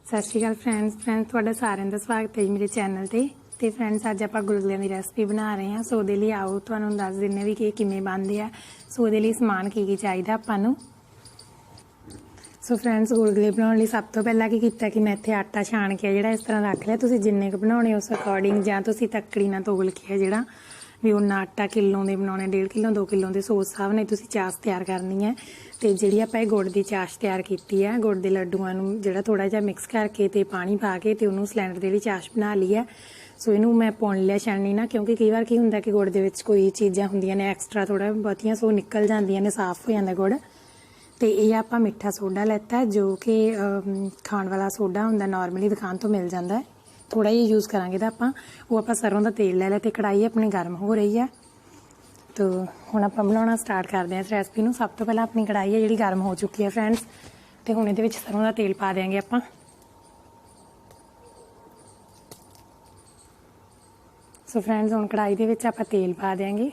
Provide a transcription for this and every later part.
सत श्री अकाल फ्रेंड्स तुहाडा सारिਆਂ ਦਾ स्वागत है मेरे चैनल ते फ्रेंड्स अज आप गुलगुलियां की रेसिपी बना रहे हैं। सो दे लई आओ तुहानूं दस दिंदे भी कि किवें बनदे आ। सो दे लई समान की चाहिदा आपां नूं। सो फ्रेंड्स गुलगुले बनाउण लई सब तो पहला की कीता कि मैं इत्थे आटा छाण के जिहड़ा इस तरह रख लिया। तुसीं जिन्ने क बनाउणे उस अकॉर्डिंग जां तुसीं तकड़ी नाल तोल के जिहड़ा भी उन्ना आटा किलो दे बनाउणे 1.5 किलो 2 किलो दे सोच हिसाब नाल तुसीं चाश तैयार करनी है। तो जिहड़ी आपां गुड़ की चाश तैयार कीती है, गुड़ के लड्डूआं नूं जिहड़ा थोड़ा जिहा मिक्स करके ते पानी पा के ते उहनूं सिलेंडर दे विच चाश बना ली है। सो इहनूं मैं पुण लिया छाननी ना, क्योंकि कई बार की हुंदा कि गुड़ दे विच कोई चीज़ां हुंदियां ने एक्सट्रा थोड़ा बहुतियां सो निकल जांदियां ने, साफ हो जांदा गुड़। तो ये आपां मिठा सोडा लैता जो कि खाण वाला सोडा हुंदा, नॉर्मली दुकान तो मिल जांदा है। थोड़ा ही यूज़ करांगे तो आपां वो आपां सरों दा तेल लै लिया ते कढ़ाई अपनी गर्म हो रही है। तो हुण आपां बनाउणा स्टार्ट करते हैं इस रेसिपी नूं। सब तो पहला अपनी कढ़ाई है जिहड़ी गर्म हो चुकी है फ्रेंड्स, तो हुण इहदे विच सरों दा तेल पा देंगे आपां। सो फ्रेंड्स हुण कढ़ाई दे विच आपां तेल पा देंगे।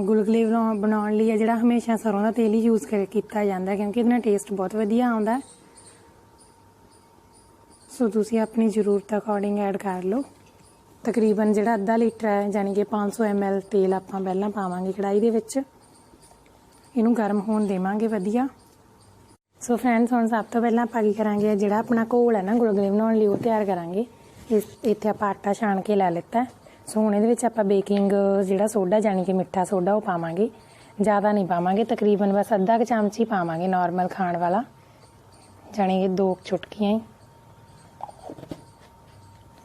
गुलगुले बनाउण लई जिहड़ा हमेशा सरों दा तेल ही यूज़ कीता जांदा है, क्योंकि इहदे नाल टेस्ट बहुत वधिया आउंदा है। सो तुसीं अपनी जरूरत अकॉर्डिंग ऐड कर लो। तकरीबन जिहड़ा आधा लीटर है यानी कि 500 ml तेल आपां पहलां पावांगे कढ़ाई दे विच, इहनूं गर्म होण देवांगे वधिया। सो फ्रेंड्स हुण सब तो पहलां आपां की करांगे, जिहड़ा अपना घोल है ना गुलगुले बनाउण लई वो तैयार करांगे। इत्थे आपां आटा छाण के लै लित्ता है। सो हुण इहदे विच आपां बेकिंग जिहड़ा सोडा यानी कि मिठा सोडा वो पावांगे, ज़्यादा नहीं पावांगे, तकरीबन बस अद्धा चमच ही पावांगे नॉर्मल खाण वाला, यानी कि 2 चुटकियां ही।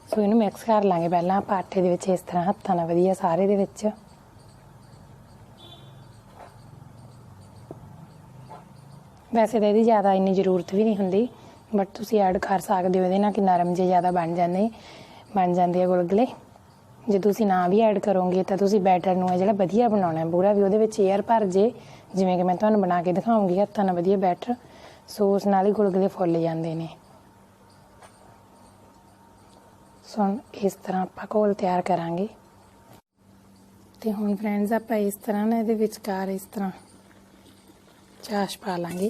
सो इनू मिक्स कर लांगे पहलां आपां आटे दे विच इस तरह हत्थां नाल वधिया सारे दे विच। वैसे तो इहदी ज़्यादा इन्नी जरूरत भी नहीं हुंदी, बट तुसीं ऐड कर सकदे हो, इहदे नाल कि नरम जे ज़्यादा बन जांदे गुलगुले। जे तुसीं ना भी ऐड करोगे तो तुसीं बैटर नूं जिहड़ा वधिया बनाउणा पूरा भी, उहदे विच एयर भर जे, जिवें कि मैं तुहानूं बना के दिखाऊंगी हत्थां नाल वधिया बैटर। सो उस नाल ही गुलगुले फुੱਲ जांदे ने। सो इस तरह आपां घोल तैयार करांगे। तो हुण फ्रेंड्स आपां इस तरह ना इहदे विचकार इस तरह चाश पा लांगे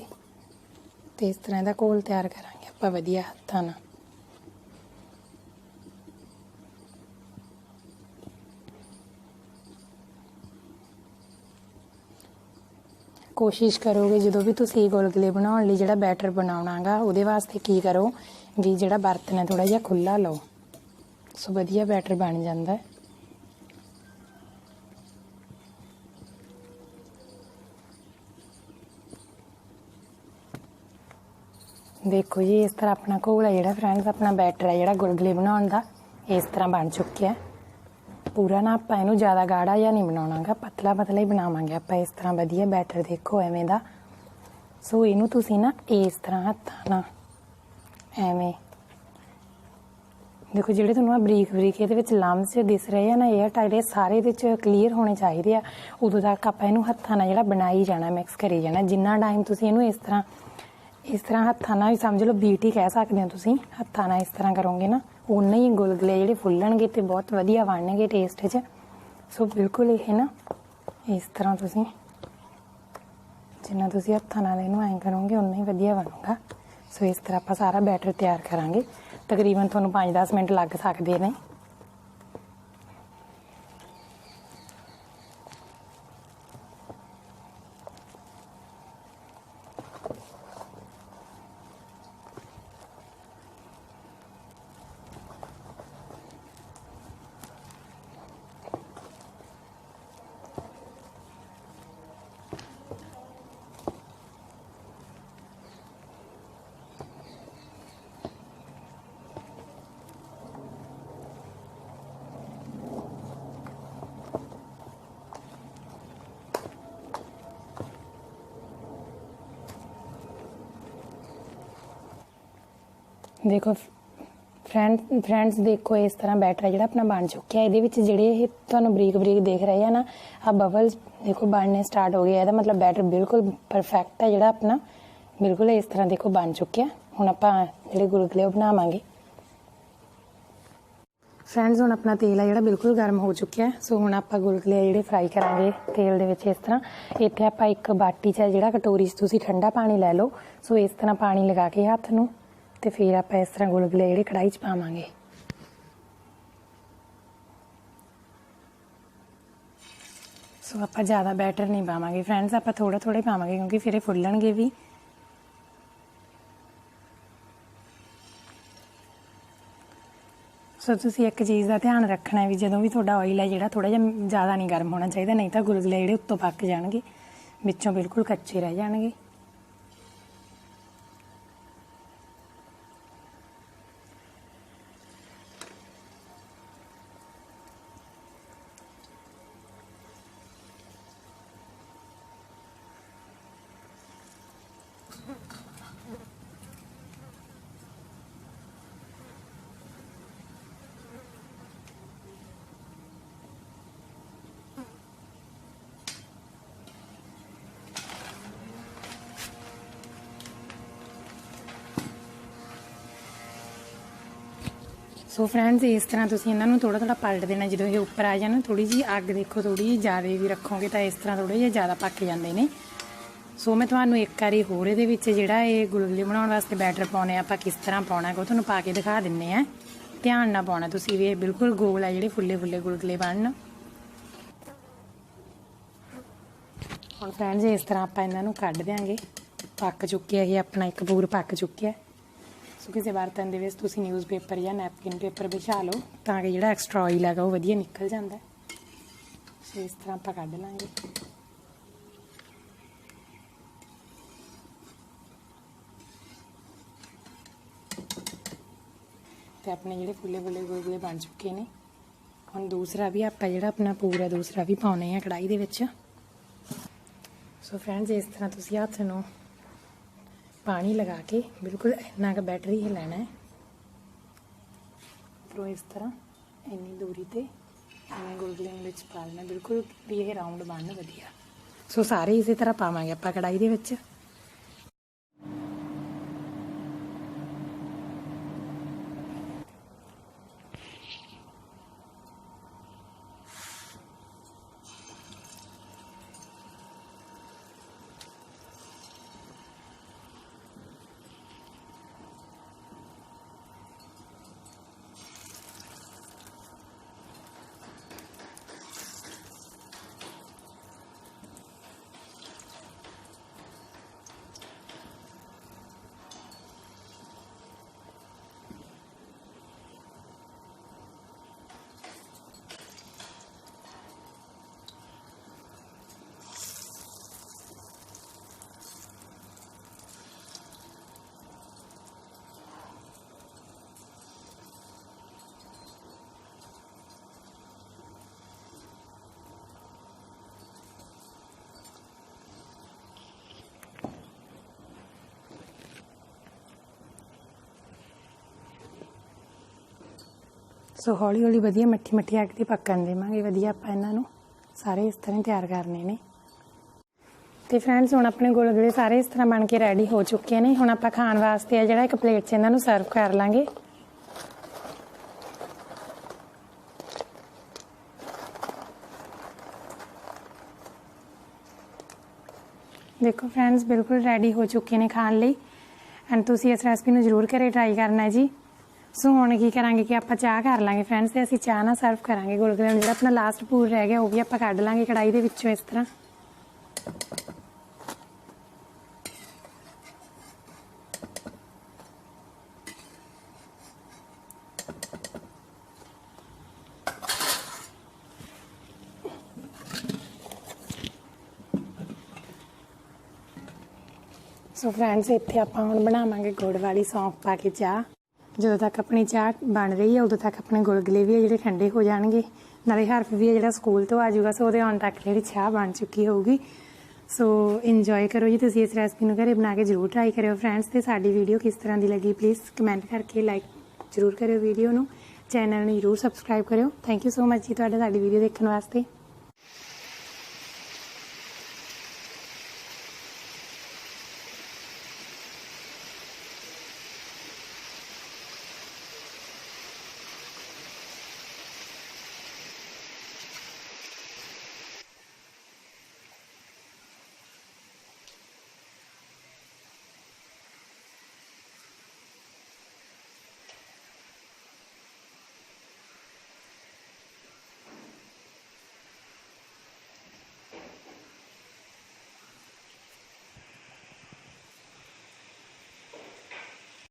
तो इस तरह का घोल तैयार करांगे आपां वधिया हत्थां नाल। कोशिश करोगे जो भी तुसीं गुलगुले बनाउण लई जिहड़ा बैटर बनाउणा गा उहदे वास्ते की करो भी जिहड़ा बर्तन है थोड़ा जिहा खुला लो, सो वधिया बैटर बन जांदा है। देखो जी इस तरह अपना घोल है जिहड़ा फ्रेंड्स, अपना बैटर है जिहड़ा गुलगुले बनाउण दा इस तरह बन चुकिया है। पूरा ना आपां इहनूं ज़्यादा गाढ़ा जिहा नहीं बनाउणा गा, पतला पतला ही बनावांगे आपां इस तरह वधिया बैटर। देखो एवें दा। सो इहनूं तुसीं ना इस तरह हत्थां नाल एवें देखो, जिहड़े तुहानूं बरीक बरीक इहदे विच लम्स दिस रहे हैं ना, एयर टाइट, सारे इहदे च क्लीयर होने चाहिए आ। उदों तक आपां इहनूं हत्थां नाल जिहड़ा बनाई जाना, मिक्स करी जाना। जिन्ना टाइम तुसीं इहनूं इस तरह हत्थां नाल समझ लो बीट ही कह सकदे हो तुसीं, हत्थां नाल इस तरह करोगे ना उन्ने ही गुलगुले जिहड़े फुल्लणगे ते बहुत वधिया बनणगे टेस्ट च। सो बिल्कुल ये ना इस तरह तुसीं जिन्ना तुसीं हत्थां नाल इहनूं ऐं करोगे उन्ना ही वधिया बनूगा। सो इस तरह आपां सारा बैटर तैयार करांगे। तकरीबन तुहानूं 5-10 मिनट लग सकदे ने। देखो फ्रेंड्स देखो इस तरह बैटर है जिहड़ा अपना बन चुका है। इहदे विच जिहड़े तुहानूं बरीक बरीक देख रहे हैं ना, आ बबल्स देखो बनने स्टार्ट हो गए। इहदा मतलब बैटर बिल्कुल परफेक्ट है जिहड़ा अपना, बिल्कुल इस तरह देखो बन चुका है। हुण आपां जिहड़े गुलगुले बनावांगे। फ्रेंड्स हुण अपना तेल है जिहड़ा बिल्कुल गर्म हो चुका है। सो हुण आपां गुलगुले जिहड़े फ्राई करांगे तेल दे विच इस तरह। इत्थे आपां एक बाटी च जिहड़ा कटोरी च तुसीं ठंडा पानी लै लो। सो इस तरह पानी लगा के हत्थ नूं तो फिर आप इस तरह गुलगुले जिहड़े कढ़ाई च पावांगे। सो आप ज़्यादा बैटर नहीं पावांगे फ्रेंड्स, आप थोड़ा थोड़ा पावांगे क्योंकि फिर फुलणगे भी। सो तुसीं एक चीज़ का ध्यान रखना है भी जदों भी तुहाडा ऑयल है जिहड़ा थोड़ा जिहा ज़्यादा नहीं गर्म होना चाहिए, नहीं तो गुलगुले जिहड़े उत्तों पक जाणगे, विचों बिल्कुल कच्चे रह जाणगे। सो फ्रेंड्स इस तरह तुसीं इन्हां नूं थोड़ा थोड़ा पलट देना, जो ये उपर आ जाए थोड़ी जी अग देखो थोड़ी जी ज़्यादा भी रखोगे तो इस तरह थोड़े जिहे ज़्यादा पक जाते हैं। सो मैं तुहानूं एक बारी होर इहदे विच जिहड़ा ये गुलगुले बनाउण वास्ते बैटर पाउने आपां किस तरह पाउणा है तुहानूं पा के दिखा दिंने आ। ध्यान नाल पाउणा तुसीं भी बिल्कुल गोल है जिहड़े फुल्ले फुल्ले गुलगुले बनन। हुण फ्रेंड्स इस तरह आपां इन्हां नूं कढ देंगे, पक चुके ये अपना एक पूर पक चुके। सो किसी बर्तन के तुसीं न्यूज़ पेपर या नैपकिन पेपर बिछा लो ताकि जिहड़ा एक्सट्रा ऑयल है वो वधिया निकल जाता है। सो इस तरह आपां कढ लांगे। तो अपने जिहड़े फुले फुले गुलगुले बन चुके हैं। हुण दूसरा भी आपां जिहड़ा अपना पूरा दूसरा भी पाउने आ कढ़ाई दे विच। सो फ्रेंड्स इस तरह तुसीं हत्थ नूं पानी लगा के बिल्कुल इन्ना का बैटर ही लेना है, तो इस तरह इन्नी दूरी ते इन्ने गुलगुले विच पा लेना बिल्कुल भी ये राउंड बन वधिया। सो सारे इसी तरह पावांगे आपां कढ़ाई दे विच। सो हौली हौली वधिया मट्ठी मट्ठी अग ते पकन देवांगे वधिया। आपां इन्हां नूं सारे इस तरह तैयार करने ने। तो फ्रेंड्स हुण अपने गुलगुले सारे इस तरह बन के रेडी हो चुके हैं। हुण आपां खाण वास्ते आ जिहड़ा एक प्लेट 'च इन्हां नूं सर्व कर लांगे। देखो फ्रेंड्स बिल्कुल रेडी हो चुके हैं खाण लई एंड तुसीं इस रेसिपी नूं जरूर घरे ट्राई करना है जी। सो हुण की करांगे कि आपां चाह कर लांगे फ्रेंड्स, ते असीं चाह नाल सर्व करांगे गुलगुले। जिहड़ा अपना लास्ट पूर रह गया वो भी आपां कढ लांगे कढ़ाई दे विच्चों इस तरह। सो फ्रेंड्स इत्थे आपां हुण बनावांगे गुड़ वाली सौंफ पा के चाह। ਜਦੋਂ तक अपनी चाह बन रही है उदों तक अपने गुलगुले भी है जिहड़े ठंडे हो जाएंगे, नाले हरफ भी है जिहड़ा स्कूल तो आ जाऊगा। सो उहदे आउण तक जिहड़ी चाह बन चुकी होगी। सो इंजॉय करो जी तुसीं इस रेसिपी नूं घरे बना के जरूर ट्राई करियो फ्रेंड्स। ते साडी वीडियो किस तरह की लगी प्लीज़ कमेंट करके लाइक जरूर करियो वीडियो नूं, चैनल नूं जरूर सबसक्राइब करियो। थैंक यू सो मच जी तुहाडा साडी वीडियो देखण वास्ते।